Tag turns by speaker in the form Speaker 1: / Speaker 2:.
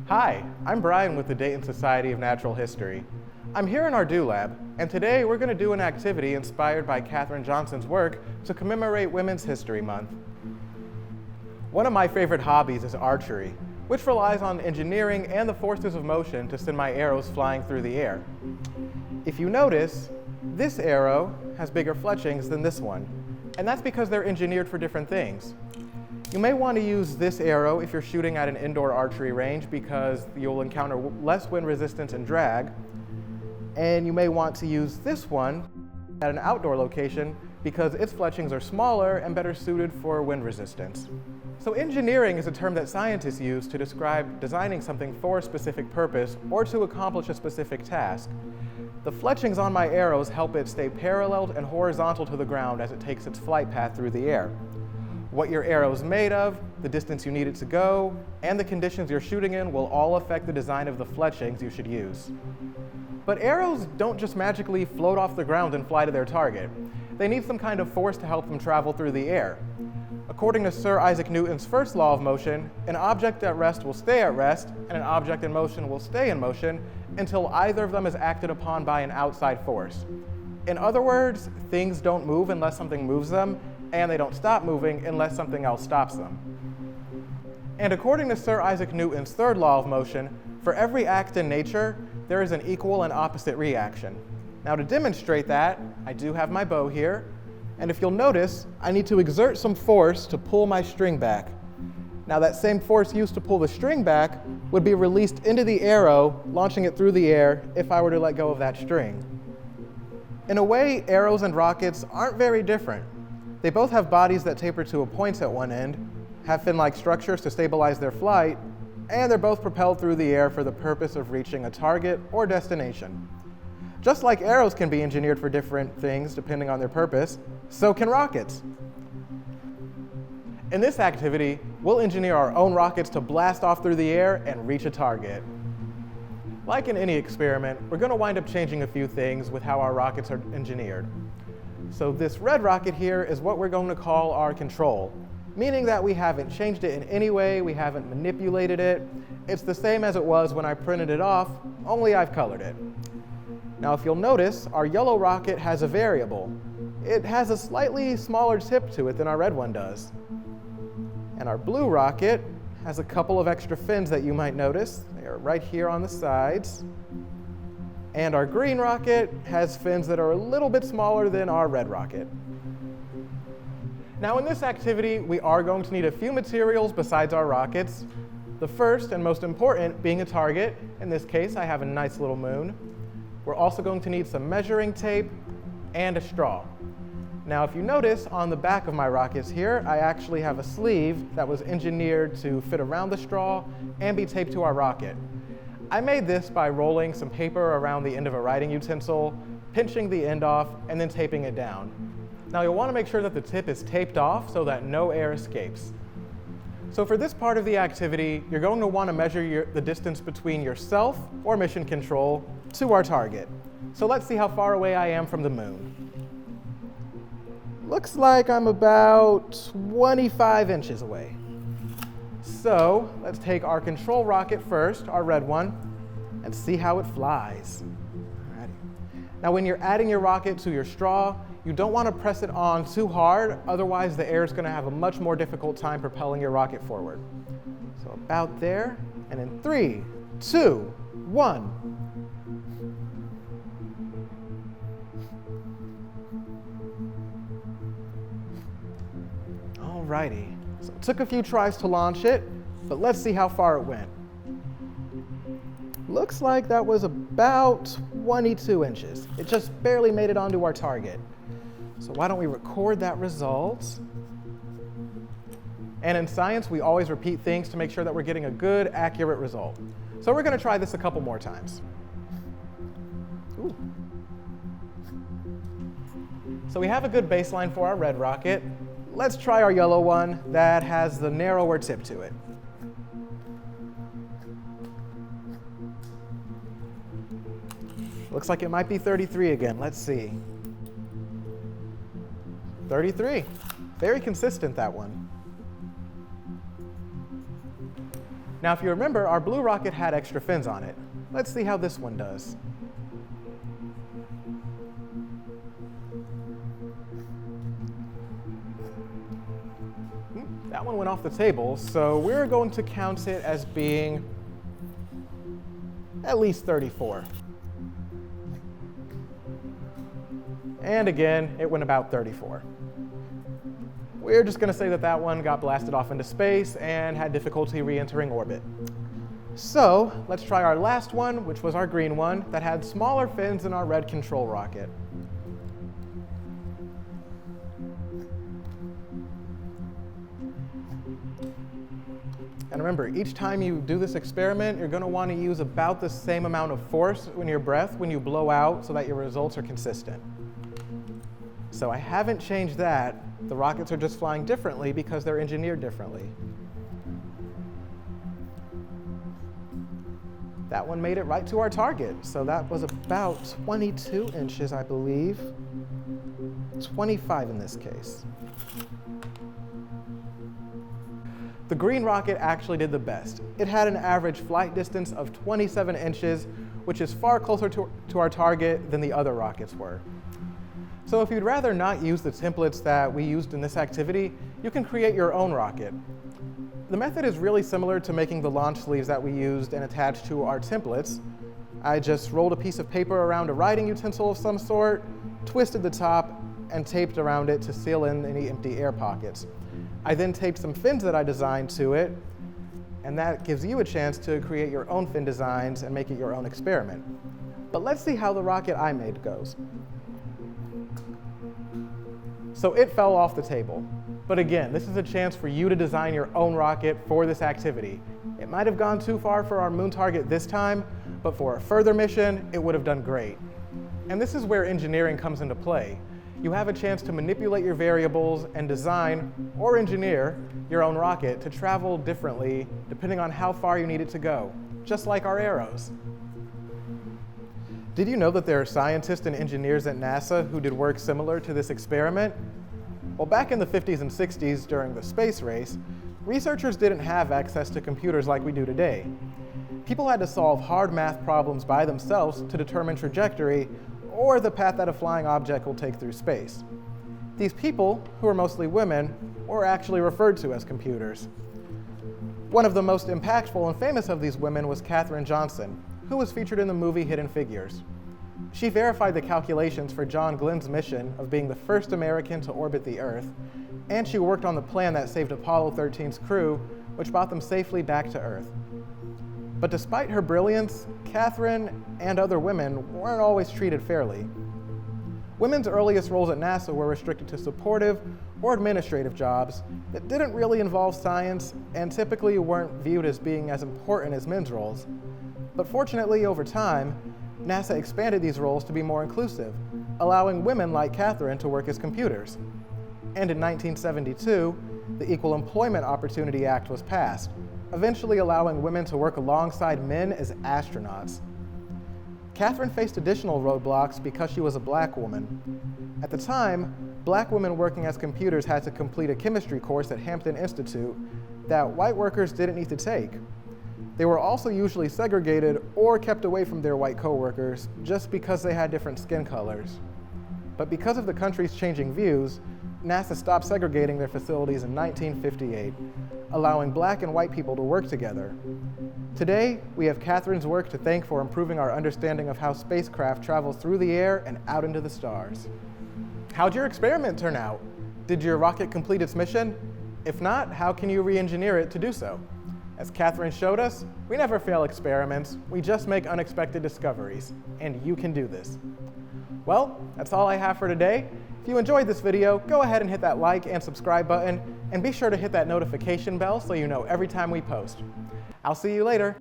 Speaker 1: Hi, I'm Bryan with the Dayton Society of Natural History. I'm here in our Do Lab, and today we're going to do an activity inspired by Katherine Johnson's work to commemorate Women's History Month. One of my favorite hobbies is archery, which relies on engineering and the forces of motion to send my arrows flying through the air. If you notice, this arrow has bigger fletchings than this one, and that's because they're engineered for different things. You may want to use this arrow if you're shooting at an indoor archery range because you'll encounter less wind resistance and drag, and you may want to use this one at an outdoor location because its fletchings are smaller and better suited for wind resistance. So engineering is a term that scientists use to describe designing something for a specific purpose or to accomplish a specific task. The fletchings on my arrows help it stay parallel and horizontal to the ground as it takes its flight path through the air. What your arrow is made of, the distance you need it to go, and the conditions you're shooting in will all affect the design of the fletchings you should use. But arrows don't just magically float off the ground and fly to their target. They need some kind of force to help them travel through the air. According to Sir Isaac Newton's first law of motion, an object at rest will stay at rest, and an object in motion will stay in motion until either of them is acted upon by an outside force. In other words, things don't move unless something moves them, and they don't stop moving unless something else stops them. And according to Sir Isaac Newton's third law of motion, for every act in nature, there is an equal and opposite reaction. Now to demonstrate that, I do have my bow here, and if you'll notice, I need to exert some force to pull my string back. Now that same force used to pull the string back would be released into the arrow, launching it through the air if I were to let go of that string. In a way, arrows and rockets aren't very different. They both have bodies that taper to a point at one end, have fin-like structures to stabilize their flight, and they're both propelled through the air for the purpose of reaching a target or destination. Just like arrows can be engineered for different things depending on their purpose, so can rockets. In this activity, we'll engineer our own rockets to blast off through the air and reach a target. Like in any experiment, we're going to wind up changing a few things with how our rockets are engineered. So this red rocket here is what we're going to call our control, meaning that we haven't changed it in any way, we haven't manipulated it. It's the same as it was when I printed it off, only I've colored it. Now if you'll notice, our yellow rocket has a variable. It has a slightly smaller tip to it than our red one does. And our blue rocket has a couple of extra fins that you might notice. They are right here on the sides. And our green rocket has fins that are a little bit smaller than our red rocket. Now in this activity, we are going to need a few materials besides our rockets. The first and most important being a target. In this case, I have a nice little moon. We're also going to need some measuring tape and a straw. Now if you notice on the back of my rockets here, I actually have a sleeve that was engineered to fit around the straw and be taped to our rocket. I made this by rolling some paper around the end of a writing utensil, pinching the end off, and then taping it down. Now you'll want to make sure that the tip is taped off so that no air escapes. So for this part of the activity, you're going to want to measure the distance between yourself or mission control to our target. So let's see how far away I am from the moon. Looks like I'm about 25 inches away. So let's take our control rocket first, our red one, and see how it flies. Alrighty. Now when you're adding your rocket to your straw, you don't want to press it on too hard, otherwise the air is going to have a much more difficult time propelling your rocket forward. So about there, and in 3, 2, 1. Alrighty. So it took a few tries to launch it, but let's see how far it went. Looks like that was about 22 inches. It just barely made it onto our target. So why don't we record that result? And in science, we always repeat things to make sure that we're getting a good, accurate result. So we're going to try this a couple more times. Ooh. So we have a good baseline for our red rocket. Let's try our yellow one that has the narrower tip to it. Looks like it might be 33 again. Let's see. 33. Very consistent, that one. Now, if you remember, our blue rocket had extra fins on it. Let's see how this one does. That one went off the table, so we're going to count it as being at least 34. And again, it went about 34. We're just going to say that that one got blasted off into space and had difficulty re-entering orbit. So let's try our last one, which was our green one, that had smaller fins than our red control rocket. And remember, each time you do this experiment, you're going to want to use about the same amount of force in your breath when you blow out so that your results are consistent. So I haven't changed that. The rockets are just flying differently because they're engineered differently. That one made it right to our target. So that was about 22 inches, I believe. 25 in this case. The green rocket actually did the best. It had an average flight distance of 27 inches, which is far closer to our target than the other rockets were. So if you'd rather not use the templates that we used in this activity, you can create your own rocket. The method is really similar to making the launch sleeves that we used and attached to our templates. I just rolled a piece of paper around a writing utensil of some sort, twisted the top, and taped around it to seal in any empty air pockets. I then taped some fins that I designed to it, and that gives you a chance to create your own fin designs and make it your own experiment. But let's see how the rocket I made goes. So it fell off the table. But again, this is a chance for you to design your own rocket for this activity. It might have gone too far for our moon target this time, but for a further mission, it would have done great. And this is where engineering comes into play. You have a chance to manipulate your variables and design or engineer your own rocket to travel differently depending on how far you need it to go, just like our arrows. Did you know that there are scientists and engineers at NASA who did work similar to this experiment? Well, back in the 50s and 60s during the space race, researchers didn't have access to computers like we do today. People had to solve hard math problems by themselves to determine trajectory or the path that a flying object will take through space. These people, who are mostly women, were actually referred to as computers. One of the most impactful and famous of these women was Katherine Johnson, who was featured in the movie Hidden Figures. She verified the calculations for John Glenn's mission of being the first American to orbit the Earth, and she worked on the plan that saved Apollo 13's crew, which brought them safely back to Earth. But despite her brilliance, Katherine and other women weren't always treated fairly. Women's earliest roles at NASA were restricted to supportive or administrative jobs that didn't really involve science and typically weren't viewed as being as important as men's roles. But fortunately, over time, NASA expanded these roles to be more inclusive, allowing women like Katherine to work as computers. And in 1972, the Equal Employment Opportunity Act was passed, eventually allowing women to work alongside men as astronauts. Katherine faced additional roadblocks because she was a black woman. At the time, black women working as computers had to complete a chemistry course at Hampton Institute that white workers didn't need to take. They were also usually segregated or kept away from their white coworkers just because they had different skin colors. But because of the country's changing views, NASA stopped segregating their facilities in 1958, allowing black and white people to work together. Today, we have Katherine's work to thank for improving our understanding of how spacecraft travels through the air and out into the stars. How'd your experiment turn out? Did your rocket complete its mission? If not, how can you re-engineer it to do so? As Katherine showed us, we never fail experiments, we just make unexpected discoveries, and you can do this. Well, that's all I have for today. If you enjoyed this video, go ahead and hit that like and subscribe button, and be sure to hit that notification bell so you know every time we post. I'll see you later.